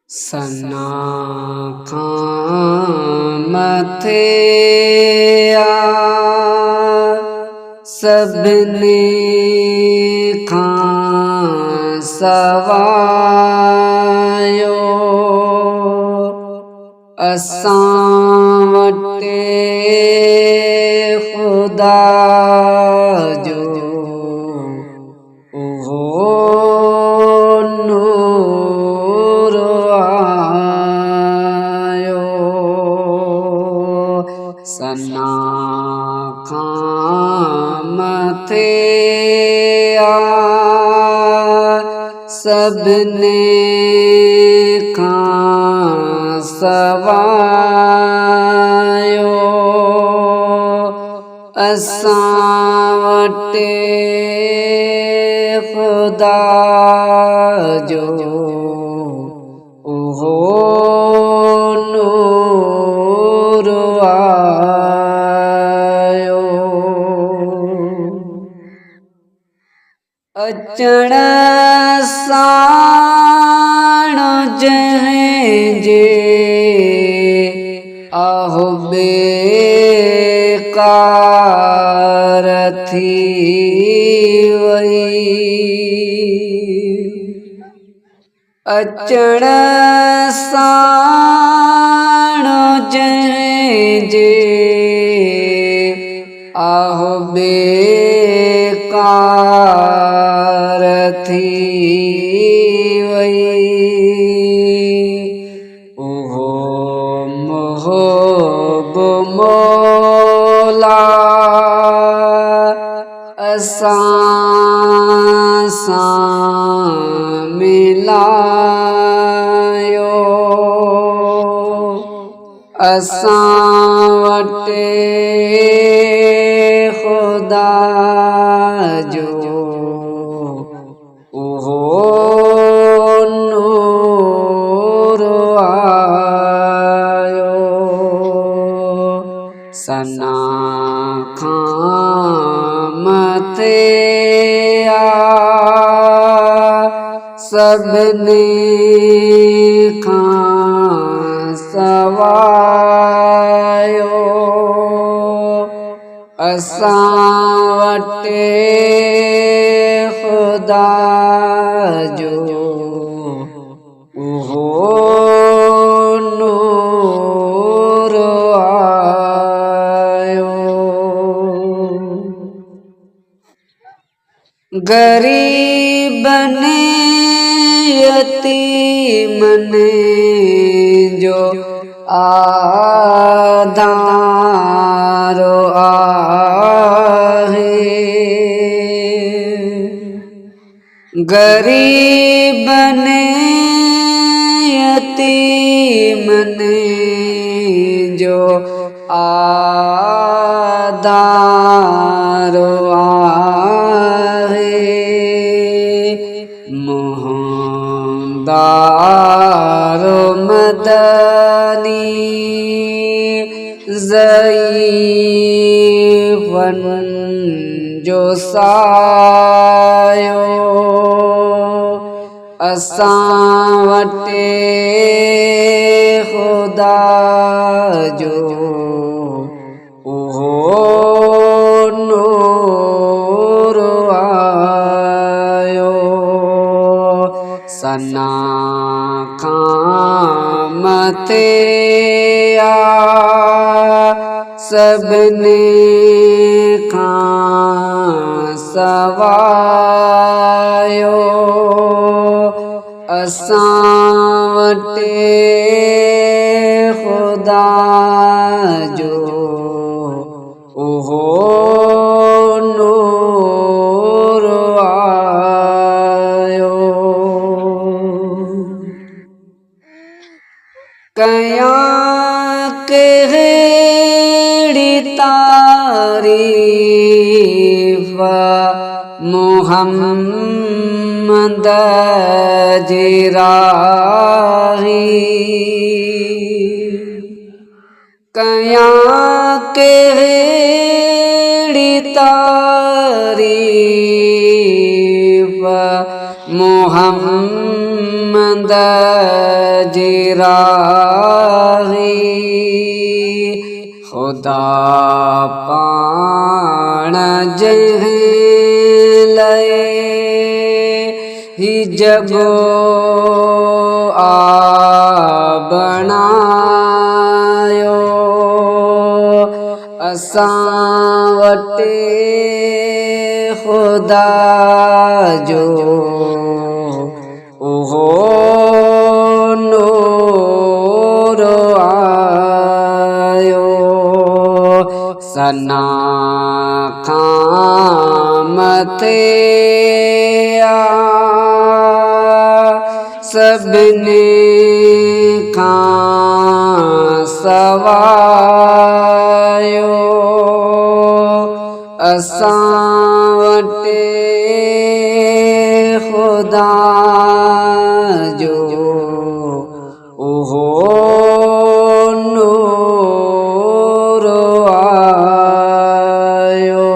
ਸਨਾ ਖਾਂ ਮਥਿਆ ਸਭਨੇ ਖਾਂ ਸਵਾਇਓ ਅਸਾਂ ਵਟੇ ਖੁਦਾ ਜੋ ਸਨਾ ਖਾਂ ਮਥਿਆ ਸਭਨੇ ਖਾਂ ਸਵਾਇਓ ਅਸਾਂ ਵਟੇ ਖੁਦਾ ਜੋ ਅਚਣ ਸਾਣ ਜਹ ਜੇ ਆਹੁ ਬੇਕਾਰ ਥੀ ਵਈ ਅਚਣ ਸਾਣ ਜਹ ਜੇ ਆਹੁ ਬੇਕਾਰ ਥੀ ਵਈ ਓਹੋ ਮੋਹਬ ਮੋਲਾ ਅਸਾਂ ਸਾਂ ਮਿਲਾਇਓ ਅਸਾਂ ਵਟੇ ਖੁਦਾ ਜੋ ਨੂਰ ਆਇਓ ਸਨਾ ਖਾਂ ਮਥਿਆ ਸਭਨੇ ਖਾਂ ਸਵਾਇਓ ਅਸਾਂ ਵਟੇ ਖੁਦਾ ਜੋ ਨੂਰ ਆਇਓ ਗਰੀਬ ਨੇ ਯਤੀਮ ਨੇ ਜੋ ਆਧਾਰੋ आहे गरीब ने यतीम ने जो आधारो आहे मोहदारो मदनी ज़ईफ़न जो सायो असां वटे खुदा जो नूर आयो सना खां मथिया सभने खां सवायो असां वटे खुदा जो नूर आयो कया केड़ी तारीफ मुहम्मद जी राही कया केड़ी तारीफ मुहम्मद जी राही खुदा पाण जंहिं लए ही जगो आ बणायो असां वटि खुदा जो ओहो नूर आयो सना खां मथे सभिनी खां सवायो असां वटि खुदा जो ओहो नूर आयो।